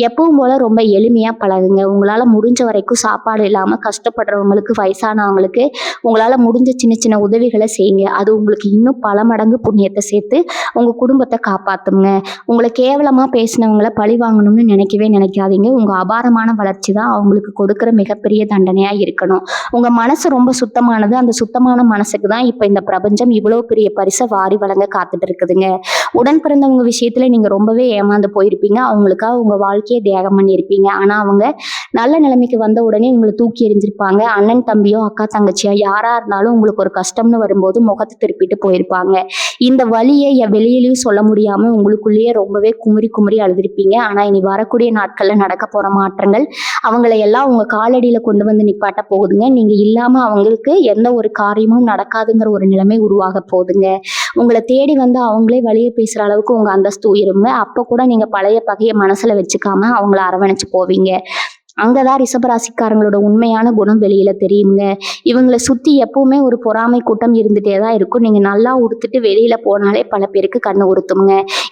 எப்பவும் போல ரொம்ப எளிமையா பழகுங்க. உங்களால முடிஞ்ச வரைக்கும் சாப்பாடு இல்லாம கஷ்டப்படுறவங்களுக்கு, வயசானவங்களுக்கு உங்களால முடிஞ்ச சின்ன சின்ன உதவிகளை செய்யுங்க. அது உங்களுக்கு இன்னும் பல மடங்கு புண்ணியத்தை சேர்த்து உங்க குடும்பத்தை காப்பாத்துங்க. உங்களை கேவலமா பேசினவங்களை பழி வாங்கணும்னு நினைக்கவே நினைக்காதீங்க. உங்க அபாரமான வளர்ச்சி தான் அவங்களுக்கு கொடுக்கிற மிகப்பெரிய தண்டனையா இருக்கணும். உங்க மனசு ரொம்ப சுத்தமானது. அந்த சுத்தமான மனசுக்கு தான் இப்ப இந்த பிரபஞ்சம் இவ்வளவு பெரிய பரிசை வாரி வழங்க காத்துட்டு இருக்குதுங்க. உடன் பிறந்தவங்க விஷயத்துல நீங்க ரொம்பவே ஏமாந்து போயிருப்பீங்க. அவங்களுக்காக உங்க வாழ்க்கையை தியாகம் பண்ணியிருப்பீங்க. ஆனா அவங்க நல்ல நிலைமைக்கு வந்த உடனே உங்களை தூக்கி எறிஞ்சிருப்பாங்க. அண்ணன் தம்பியோ அக்கா தங்கச்சியோ யாரா இருந்தாலும் உங்களுக்கு ஒரு கஷ்டம்னு வரும்போது முகத்தை திருப்பிட்டு போயிருப்பாங்க. இந்த வலியை வெளியிலயும் சொல்ல முடியாம உங்களுக்குள்ளேயே ரொம்பவே குமுறி குமுறி அழுதுருப்பீங்க. ஆனா இனி வரக்கூடிய நாட்கள்ல நடக்க போற மாற்றங்கள் அவங்களை எல்லாம் உங்க காலடியில கொண்டு வந்து நிப்பாட்ட போகுதுங்க. நீங்க இல்லாம அவங்களுக்கு எந்த ஒரு காரியமும் நடக்காதுங்கிற ஒரு நிலைமை உருவாக போகுதுங்க. உங்களை தேடி வந்து அவங்களே வழியை பேசுற அளவுக்கு உங்க அந்தஸ்து உயருங்க. அப்ப கூட நீங்க பழைய பகையை மனசுல வச்சுக்காம அவங்கள அரவணைச்சு போவீங்க. அங்கதான் ரிஷபராசிக்காரங்களோட உண்மையான குணம் வெளியில தெரியுங்க. இவங்களை சுத்தி எப்பவுமே ஒரு பொறாமை கூட்டம் இருந்துட்டே தான் இருக்கும். நீங்க நல்லா உடுத்துட்டு வெளியில போனாலே பல பேருக்கு கண்ணு உறுத்துங்க.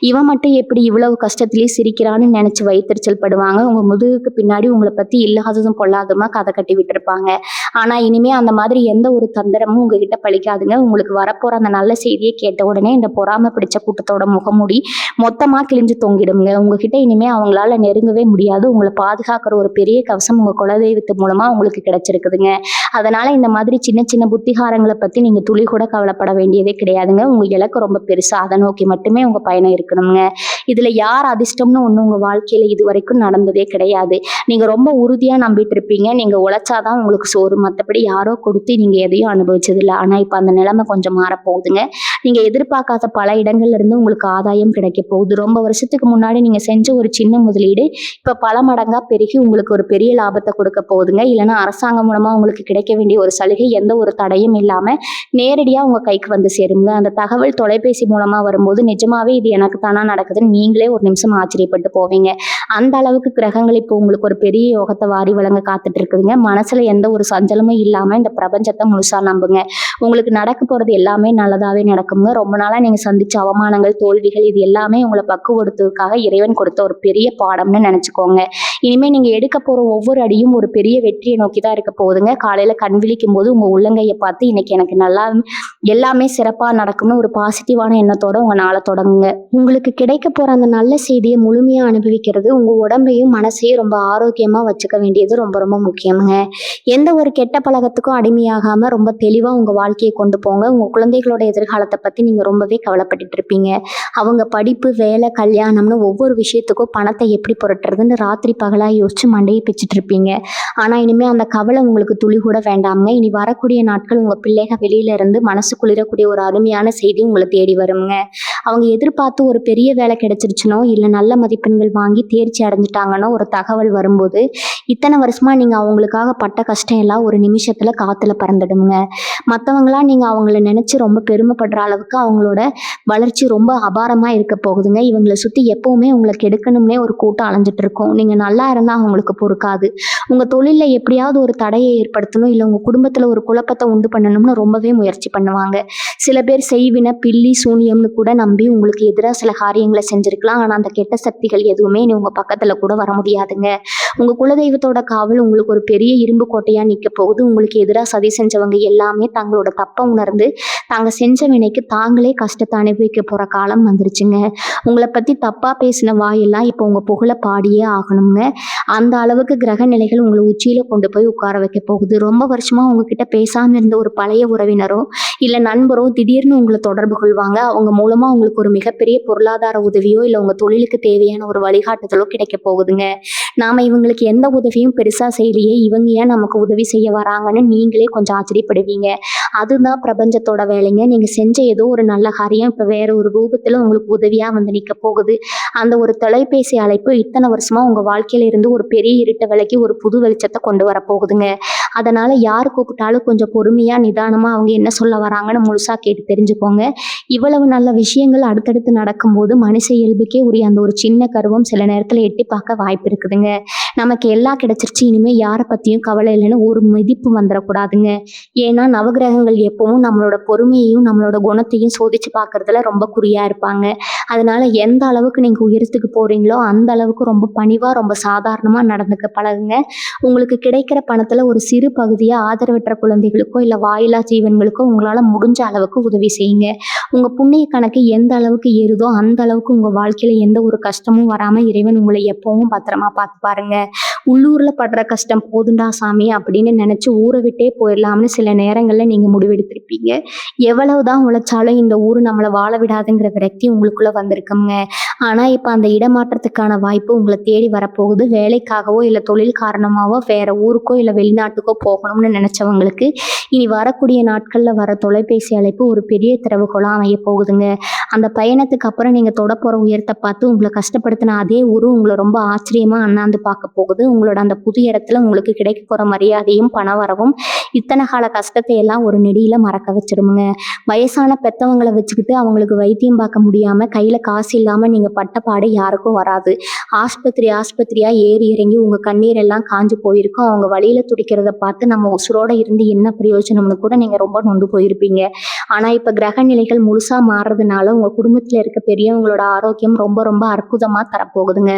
இவன் மட்டும் எப்படி இவ்வளவு கஷ்டத்திலேயே சிரிக்கிறான்னு நினைச்சு வயிற்றுச்சல் படுவாங்க. உங்க முதுகுக்கு பின்னாடி உங்களை பத்தி இல்லாததும் பொல்லாததுமா கதை கட்டி விட்டுருப்பாங்க. ஆனா இனிமே அந்த மாதிரி எந்த ஒரு தந்திரமும் உங்ககிட்ட பழிக்காதுங்க. உங்களுக்கு வரப்போற அந்த நல்ல செய்தியை கேட்ட உடனே இந்த பொறாமை பிடிச்ச கூட்டத்தோட முகமூடி மொத்தமா கிழிஞ்சு தொங்கிடுங்க. உங்ககிட்ட இனிமே அவங்களால நெருங்கவே முடியாது. உங்களை பாதுகாக்கிற ஒரு பெரிய கவசம் உங்க குலதெய்வத்து மூலமா உங்களுக்கு கிடைச்சிருக்குதுங்க. அதனால இந்த மாதிரி சின்ன சின்ன புத்திகாரங்களை பத்தி நீங்க துளி கூட கவலைப்பட வேண்டியதே கிடையாதுங்க. உங்க இலக்கு ரொம்ப பெருசா அதை நோக்கி மட்டுமே உங்க பயணம் இருக்கணுங்க. இதுல யார் அதிர்ஷ்டம்னு ஒண்ணு உங்க வாழ்க்கையில இது வரைக்கும் நடந்ததே கிடையாது. நீங்க ரொம்ப உறுதியா நம்பிட்டு இருப்பீங்க. நீங்க உழைச்சாதான் உங்களுக்கு சோறு, மத்தபடி யாரோ கொடுத்து நீங்க எதையும் அனுபவிச்சது இல்லை. ஆனா இப்ப அந்த நிலைமை கொஞ்சம் மாறப்போகுதுங்க. நீங்க எதிர்பார்க்காத பல இடங்கள்ல இருந்து உங்களுக்கு ஆதாயம் கிடைக்க போகுது. ரொம்ப வருஷத்துக்கு முன்னாடி நீங்க செஞ்ச ஒரு சின்ன முதலீடு இப்ப பல மடங்கா பெருகி உங்களுக்கு ஒரு பெரிய லாபத்தை கொடுக்க போகுதுங்க. இல்லைன்னா அரசாங்கம் மூலமா உங்களுக்கு கிடைக்க வேண்டிய ஒரு சலுகை எந்த ஒரு தடையும் இல்லாம நேரடியா உங்க கைக்கு வந்து சேருங்க. அந்த தகவல் தொலைபேசி மூலமா வரும்போது நிஜமாவே இது எனக்கு தானா நடக்குதுன்னு நீங்களே ஒரு நிமிஷம் ஆச்சரியப்பட்டு போவீங்க. அந்த அளவுக்கு கிரகங்கள் இப்போ உங்களுக்கு ஒரு பெரிய யோகத்தை வாரி வழங்க காத்துட்டு இருக்குதுங்க. மனசுல எந்த ஒரு சஞ்சலமும் இல்லாம இந்த பிரபஞ்சத்தை முழுசா நம்புங்க. உங்களுக்கு நடக்க போறது எல்லாமே நல்லதாவே நடக்குங்க. ரொம்ப நாளா நீங்க சந்திச்ச அவமானங்கள், தோல்விகள் இது எல்லாமே உங்களை பக்குவடுத்துவதற்காக இறைவன் கொடுத்த ஒரு பெரிய பாடம்னு நினைச்சுக்கோங்க. இனிமே நீங்க எடுக்க போற ஒவ்வொரு அடியும் ஒரு பெரிய வெற்றியை நோக்கி தான் இருக்க போகுதுங்க. காலையில கண் விழிக்கும் போது உங்க உள்ளங்கையை பார்த்து இன்னைக்கு எனக்கு நல்லா எல்லாமே சிறப்பா நடக்கும்னு ஒரு பாசிட்டிவான எண்ணத்தோட உங்க நாளை தொடங்குங்க. உங்களுக்கு கிடைக்க போற அந்த நல்ல செய்தியை முழுமையா அனுபவிக்கிறது உங்க உடம்பையும் மனசையும் ரொம்ப ஆரோக்கியமா வச்சுக்க வேண்டியது ரொம்ப ரொம்ப முக்கியமுங்க. எந்த ஒரு கெட்ட பழக்கத்துக்கும் அடிமையாகாம ரொம்ப தெளிவா உங்க வாழ்க்கையை கொண்டு போங்க. உங்க குழந்தைகளோட எதிர்காலத்தை பத்தி நீங்க ரொம்பவே கவலைப்பட்டுட்டு இருப்பீங்க. அவங்க படிப்பு, வேலை, கல்யாணம்னு ஒவ்வொரு விஷயத்துக்கும் பணத்தை எப்படி புரட்டுறதுன்னு ராத்திரி பகலா யோசிச்சு மண்டையை பிச்சுட்டு இருப்பீங்க. ஆனா இனிமே அந்த கவலை உங்களுக்கு துளி கூட வேண்டாமுங்க. இனி வரக்கூடிய நாட்கள் உங்க பிள்ளைக வெளியில இருந்து மனசு குளிரக்கூடிய ஒரு அருமையான செய்தி உங்களை தேடி வருங்க. அவங்க எதிர்பார்த்து ஒரு பெரிய வேலை கிடைச்சிருச்சுனோ இல்ல நல்ல மதிப்பெண்கள் வாங்கி தேர்ச்சி அடைஞ்சிட்டாங்கன்னோ ஒரு தகவல் வரும்போது இத்தனை வருஷமா நீங்க அவங்களுக்காக பட்ட கஷ்டம் எல்லாம் ஒரு நிமிஷத்துல காத்துல பறந்துடுங்க. மற்றவங்களா நீங்க அவங்கள நினைச்சு ரொம்ப பெருமைப்படுற அளவுக்கு அவங்களோட வளர்ச்சி ரொம்ப அபாரமா இருக்க போகுதுங்க. இவங்களை சுத்தி எப்பவுமே உங்களை கெடுக்கணும்னே ஒரு கூட்டம் அலைஞ்சிட்டு இருக்கும். நீங்க நல்லா இருந்தா அவங்களுக்கு பொறுக்காது. உங்க தொழில எப்படியாவது ஒரு தடையை ஏற்படுத்தணும், இல்ல உங்க குடும்பத்துல ஒரு குழப்பத்தை உண்டு பண்ணணும்னு ரொம்பவே முயற்சி பண்ணுவாங்க. சில பேர் செய்வின, பில்லி, சூனியம்னு கூட நம்பி உங்களுக்கு எதிராக சில காரியங்களை செஞ்சிருக்கலாம். ஆனா அந்த கெட்ட சக்திகள் எதுவுமே இனி உங்க பக்கத்துல கூட வர முடியாதுங்க. உங்க குலதெய்வத்தோட காவல் உங்களுக்கு ஒரு பெரிய இரும்பு கோட்டையா நிக்க போகுது. உங்களுக்கு எதிராக சதி செஞ்சவங்க எல்லாமே தங்களோட தப்பை உணர்ந்து தாங்க செஞ்ச வினைக்கு தாங்களே கஷ்டத்தை அனுபவிக்க போற காலம் வந்துருச்சுங்க. உங்களை பத்தி தப்பா பேசின வாயெல்லாம் இப்போ உங்க புகழ பாடியே ஆகணுங்க. அந்த அளவுக்கு கிரக நிலைகள் உங்களை உச்சியில கொண்டு போய் உட்கார வைக்க போகுது. ரொம்ப வருஷமா உங்ககிட்ட பேசாம இருந்த ஒரு பழைய உறவினரோ இல்ல நண்பரோ திடீர்னு உங்களை தொடர்பு கொள்வாங்க. அவங்க மூலமா உங்களுக்கு ஒரு மிகப்பெரிய பொருளாதார உதவியோ இல்ல உங்க தொழிலுக்கு தேவையான ஒரு வழிகாட்டுதலோ கிடைக்க போகுதுங்க. நாம இவங்களுக்கு எந்த உதவியும் பெருசா செய்யலையே, இவங்க ஏன் நமக்கு உதவி செய்ய வராங்கன்னு நீங்களே கொஞ்சம் ஆச்சரியப்படுவீங்க. அதுதான் பிரபஞ்சத்தோட வேலைங்க. நீங்க செஞ்ச ஏதோ ஒரு நல்ல காரியம் இப்ப வேற ஒரு ரூபத்துல உங்களுக்கு உதவியா வந்து நிக்க போகுது. அந்த ஒரு தொலைபேசி அழைப்பு இத்தனை வருஷமா உங்க வாழ்க்கையில இருந்து ஒரு பெரிய இருட்ட விலைக்கு ஒரு புது வெளிச்சத்தை கொண்டு வர போகுதுங்க. அதனால யார் கூப்பிட்டாலும் கொஞ்சம் பொறுமையா நிதானமா அவங்க என்ன சொல்ல வராங்கன்னு முழுசா கேட்டு தெரிஞ்சுக்கோங்க. இவ்வளவு நல்ல விஷயங்கள் அடுத்தடுத்து நடக்கும்போது மனுஷ இயல்புக்கே உரிய அந்த ஒரு சின்ன கருவம் சில நேரத்துல எட்டி பார்க்க வாய்ப்பு இருக்குதுங்க. நமக்கு எல்லாம் கிடைச்சிருச்சு, இனிமே யாரை பத்தியும் கவலை இல்லைன்னு ஒரு மதிப்பு வந்துடக்கூடாதுங்க. ஏன்னா நவகிரகங்கள் எப்பவும் நம்மளோட பொறுமையையும் நம்மளோட குணத்தையும் சோதிச்சு பார்க்கறதுல ரொம்ப குறியா இருப்பாங்க. அதனால எந்த அளவுக்கு நீங்க உயரத்துக்கு போறீங்களோ அந்த அளவுக்கு ரொம்ப பணிவா ரொம்ப சாதாரணமா நடந்துக்க பழகுங்க. உங்களுக்கு கிடைக்கிற பணத்துல ஒரு சிறு பகுதியா ஆதரவற்ற குழந்தைகளுக்கோ இல்ல வாயிலா ஜீவன்களுக்கோ உங்களால முடிஞ்ச அளவுக்கு உதவி செய்யுங்க. உங்க புண்ணிய கணக்கு எந்த அளவுக்கு ஏறுதோ அந்த அளவுக்கு உங்க வாழ்க்கையில எந்த ஒரு கஷ்டமும் வராம இறைவன் உங்களை எப்பவும் பத்திரமா பார்த்து பாருங்க. உள்ளூர்ல படுற கஷ்டம் போதுண்டா சாமி அப்படின்னு நினைச்சு ஊரை விட்டே போயிடலாம்னு சில நேரங்கள்ல நீங்க முடிவெடுத்திருப்பீங்க. எவ்வளவுதான் உழைச்சாலும் இந்த ஊரு நம்மள வாழ விடாதுங்கிற விரக்தி உங்களுக்குள்ள வந்திருக்குங்க. ஆனா இப்ப அந்த இடமாற்றத்துக்கான வாய்ப்பு உங்களை தேடி வரப்போகுது. வேலைக்காகவோ இல்ல தொழில் காரணமாவோ வேற ஊருக்கோ இல்ல வெளிநாட்டுக்கோ போகணும்னு நினைச்சவங்களுக்கு இனி வரக்கூடிய நாட்கள்ல வர தொலைபேசி அழைப்பு ஒரு பெரிய திறவுகோலா அமைய போகுதுங்க. அந்த பயணத்துக்கு அப்புறம் நீங்க தொடப்போற உயரத்தை பார்த்து உங்களை கஷ்டப்படுத்தின அதே ஊரு உங்களை ரொம்ப ஆச்சரியமா அண்ணாந்து பார்க்க போகுது. உங்களோட அந்த புது இடத்துல உங்களுக்கு கிடைக்க போற மரியாதையும் பண வரவும் இத்தனை கால கஷ்டத்தை எல்லாம் ஒரு நெடியில மறக்க வச்சிருமுங்க. வயசான பெத்தவங்களை வச்சுக்கிட்டு அவங்களுக்கு வைத்தியம் பார்க்க முடியாம கையில காசு இல்லாம நீங்க பட்ட பாடு யாருக்கும் வராது. ஆஸ்பத்திரியா ஏறி இறங்கி உங்க கண்ணீர் எல்லாம் காஞ்சு போயிருக்கும். அவங்க வழியில துடிக்கிறத பார்த்து நம்ம உசுரோட இருந்து என்ன பிரயோஜனம்னு கூட நீங்க ரொம்ப நொந்து போயிருப்பீங்க. ஆனா இப்ப கிரக நிலைகள் முழுசா மாறுறதுனால உங்க குடும்பத்துல இருக்க பெரியவங்களோட ஆரோக்கியம் ரொம்ப ரொம்ப அற்புதமா தரப்போகுதுங்க.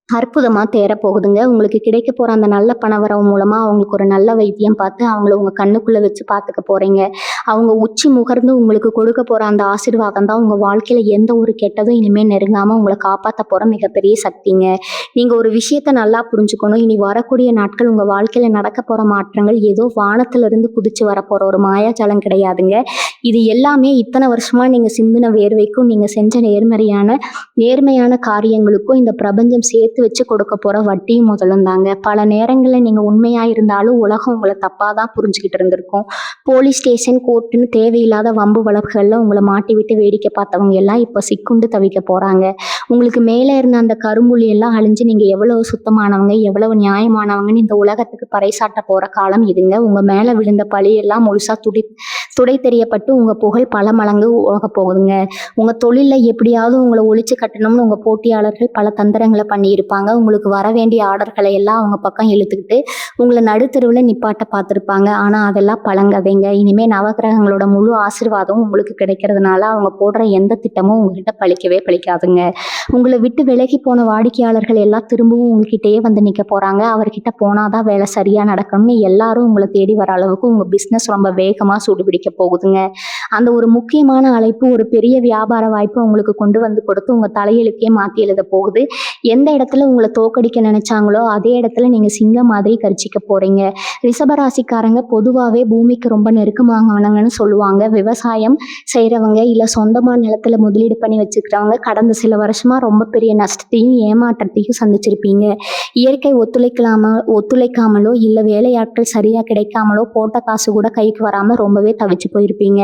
அற்புதமா தேறப்போகுதுங்க. உங்களுக்கு கிடைக்க போற அந்த நல்ல பணவரவு மூலமா அவங்களுக்கு ஒரு நல்ல வைத்தியம் பார்த்து அவங்கள உங்க கண்ணுக்குள்ள வச்சு பார்த்துக்க போறீங்க. அவங்க உச்சி முகர்ந்து உங்களுக்கு கொடுக்க போற அந்த ஆசீர்வாதம் தான் உங்க வாழ்க்கையில எந்த ஒரு கெட்டதும் இனிமே நெருங்காம உங்களை காப்பாத்த போற மிகப்பெரிய சக்திங்க. நீங்க ஒரு விஷயத்த நல்லா புரிஞ்சுக்கணும். இனி வரக்கூடிய நாட்கள் உங்க வாழ்க்கையில நடக்க போற மாற்றங்கள் ஏதோ வானத்துல இருந்து குதிச்சு வரப்போற ஒரு மாயாஜாலம் கிடையாதுங்க. இது எல்லாமே இத்தனை வருஷமா நீங்க சிந்தின வேர்வைக்கும் நீங்க செஞ்ச நேர்மையான காரியங்களுக்கும் இந்த பிரபஞ்சம் சேர்த்து வச்சு கொடுக்க போற வட்டியும் முதலும் தாங்க. பல நேரங்கள்ல நீங்க உண்மையா இருந்தாலும் உலகம் உங்களை தப்பாதான் புரிஞ்சுக்கிட்டு இருந்திருக்கும். போலீஸ் ஸ்டேஷன் கோர்ட்டுன்னு தேவையில்லாத வம்பு வழக்குகள்ல உங்களை மாட்டி விட்டு வேடிக்கை பார்த்தவங்க எல்லாம் இப்ப சிக்குண்டு தவிக்க போறாங்க. உங்களுக்கு மேல இருந்த அந்த கரும்புள்ளி எல்லாம் அழிஞ்சு நீங்க எவ்வளவு சுத்தமானவங்க எவ்வளவு நியாயமானவங்கன்னு இந்த உலகத்துக்கு பறைசாட்ட போற காலம் இதுங்க. உங்க மேல விழுந்த பழியெல்லாம் முழுசா துடை தெரியப்பட்டு உங்க புகழ் பல மடங்கு உலக போகுதுங்க. உங்க தொழில எப்படியாவது உங்களை ஒழிச்சு கட்டணும்னு உங்க போட்டியாளர்கள் பல தந்திரங்களை பண்ணியிருப்பாங்க. உங்களுக்கு வர வேண்டிய ஆர்டர்களை எல்லாம் அவங்க பக்கம் இழுத்துக்கிட்டு உங்களை நடுத்தெருவில் நிப்பாட்ட பார்த்துருப்பாங்க. ஆனா அதெல்லாம் பழங்கதைங்க. இனிமே நவகிரகங்களோட முழு ஆசீர்வாதமும் உங்களுக்கு கிடைக்கிறதுனால அவங்க போடுற எந்த திட்டமும் உங்ககிட்ட பழிக்கவே பழிக்காதுங்க. உங்களை விட்டு விலகி போன வாடிக்கையாளர்கள் எல்லாம் திரும்பவும் உங்ககிட்டயே வந்து நிக்க போறாங்க. அவர்கிட்ட போனாதான் வேலை சரியா நடக்கணும்னு எல்லாரும் உங்களை தேடி வர அளவுக்கு உங்க பிசினஸ் ரொம்ப வேகமா சூடுபிடிக்க போகுதுங்க. அந்த ஒரு முக்கியமான அழைப்பு ஒரு பெரிய வியாபார வாய்ப்பு உங்களுக்கு கொண்டு வந்து கொடுத்து உங்க தலையெழுத்தையே மாத்தி எழுத போகுது. எந்த இடத்துல உங்களை தோக்கடிக்க நினைச்சாங்களோ அதே இடத்துல நீங்க சிங்கம் மாதிரி கரிச்சிக்க போறீங்க. ரிஷபராசிக்காரங்க பொதுவாகவே பூமிக்கு ரொம்ப நெருக்கமானவங்கன்னு சொல்லுவாங்க. விவசாயம் செய்யறவங்க இல்ல சொந்தமா நிலத்துல முதலீடு பண்ணி வச்சுக்கிறவங்க கடந்த சில வருஷமா ரொம்ப பெரிய நஷ்டத்தையும் ஏமாற்றத்தையும் சந்திச்சிருப்பீங்க. இயற்கை ஒத்துழைக்காமலோ இல்ல வேலையாட்கள் சரியா கிடைக்காமலோ போட்ட காசு கூட கைக்கு வராம ரொம்பவே தவிச்சு போயிருப்பீங்க.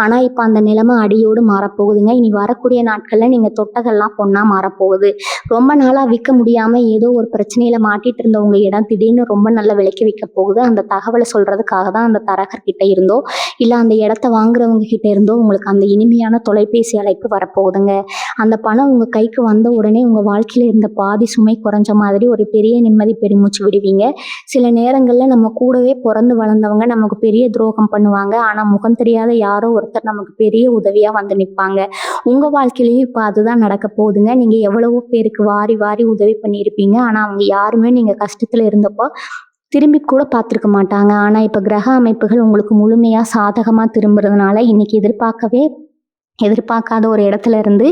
ஆனா இப்ப அந்த நிலைமை அடியோடு மாறப்போகுதுங்க. இனி வரக்கூடிய நாட்கள்ல நீங்க தொட்டதெல்லாம் பொண்ணா மாறப்போகுது. ரொம்ப நாளா விற்க முடியாம ஏதோ ஒரு பிரச்சனையில மாட்டிட்டு இருந்த உங்க இடம் திடீர்னு ரொம்ப நல்ல விலைக்கு விற்க போகுது. அந்த தகவலை சொல்றதுக்காக தான் அந்த தரகர் கிட்ட இருந்தோ இல்ல அந்த இடத்த வாங்குறவங்க கிட்ட இருந்தோ உங்களுக்கு அந்த இனிமையான தொலைபேசி அழைப்பு வரப்போகுதுங்க. அந்த பணம் உங்க கைக்கு வந்த உடனே உங்க வாழ்க்கையில இருந்த பாதி சுமை குறைஞ்ச மாதிரி ஒரு பெரிய நிம்மதி பெருமூச்சு விடுவீங்க. சில நேரங்கள்ல நம்ம கூடவே பிறந்து வளர்ந்தவங்க நமக்கு பெரிய துரோகம் பண்ணுவாங்க. ஆனா முகம் தெரியாத யாரோ ஒருத்தர் நமக்கு பெரிய உதவியா வந்து நிற்பாங்க. உங்க வாழ்க்கையிலயும் இப்ப அதுதான் நடக்க போகுதுங்க. நீங்க எவ்வளவோ பேருக்கு வாரி வாரி உதவி பண்ணியிருப்பீங்க. ஆனா அவங்க யாருமே நீங்க கஷ்டத்துல இருந்தப்போ திரும்பி கூட பார்த்துருக்க மாட்டாங்க. ஆனா இப்ப கிரக அமைப்புகள் உங்களுக்கு முழுமையா சாதகமா திரும்புறதுனால இன்னைக்கு எதிர்பார்க்காத ஒரு இடத்துல இருந்து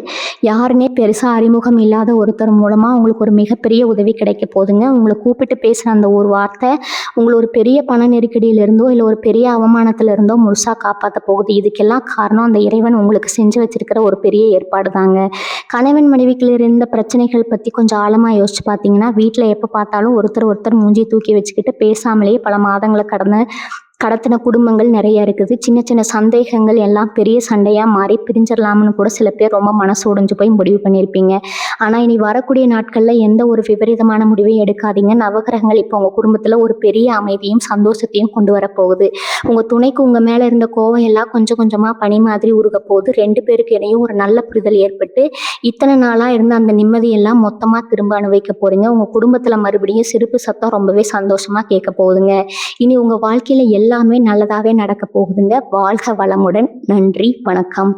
யாருன்னே பெருசா அறிமுகம் இல்லாத ஒருத்தர் மூலமா உங்களுக்கு ஒரு மிகப்பெரிய உதவி கிடைக்க போகுதுங்க. உங்களை கூப்பிட்டு பேசுற அந்த ஒரு வார்த்தை உங்களை ஒரு பெரிய பண நெருக்கடியில இருந்தோ இல்ல ஒரு பெரிய அவமானத்துல இருந்தோ முழுசா காப்பாற்ற போகுது. இதுக்கெல்லாம் காரணம் அந்த இறைவன் உங்களுக்கு செஞ்சு வச்சிருக்கிற ஒரு பெரிய ஏற்பாடு தாங்க. கணவன் மனைவிக்குள்ள இருந்த பிரச்சனைகள் பத்தி கொஞ்சம் ஆழமா யோசிச்சு பார்த்தீங்கன்னா வீட்டுல எப்ப பார்த்தாலும் ஒருத்தர் மூஞ்சி தூக்கி வச்சுக்கிட்டு பேசாமலேயே பல மாதங்களை கடத்தின குடும்பங்கள் நிறைய இருக்குது. சின்ன சின்ன சந்தேகங்கள் எல்லாம் பெரிய சண்டையா மாறி பிரிஞ்சிடலாம்னு கூட சில பேர் ரொம்ப மனசு உடைஞ்சு போய் முடிவு பண்ணியிருப்பீங்க. ஆனா இனி வரக்கூடிய நாட்கள்ல எந்த ஒரு விபரீதமான முடிவையும் எடுக்காதீங்க. நவகிரகங்கள் இப்போ உங்க குடும்பத்துல ஒரு பெரிய அமைதியும் சந்தோஷத்தையும் கொண்டு வரப்போகுது. உங்க துணைக்கு உங்க மேல இருந்த கோவம் எல்லாம் கொஞ்சம் கொஞ்சமா பனி மாதிரி உருக போகுது. 2 பேருக்கு இடையும் ஒரு நல்ல புரிதல் ஏற்பட்டு இத்தனை நாளா இருந்த அந்த நிம்மதியெல்லாம் மொத்தமா திரும்ப அனுபவிக்க போறீங்க. உங்க குடும்பத்துல மறுபடியும் சிரிப்பு சத்தம் ரொம்பவே சந்தோஷமா கேட்க போகுதுங்க. இனி உங்க வாழ்க்கையில எல்லாமே நல்லதாவே நடக்க போகுதுங்க. வாழ்க வளமுடன். நன்றி, வணக்கம்.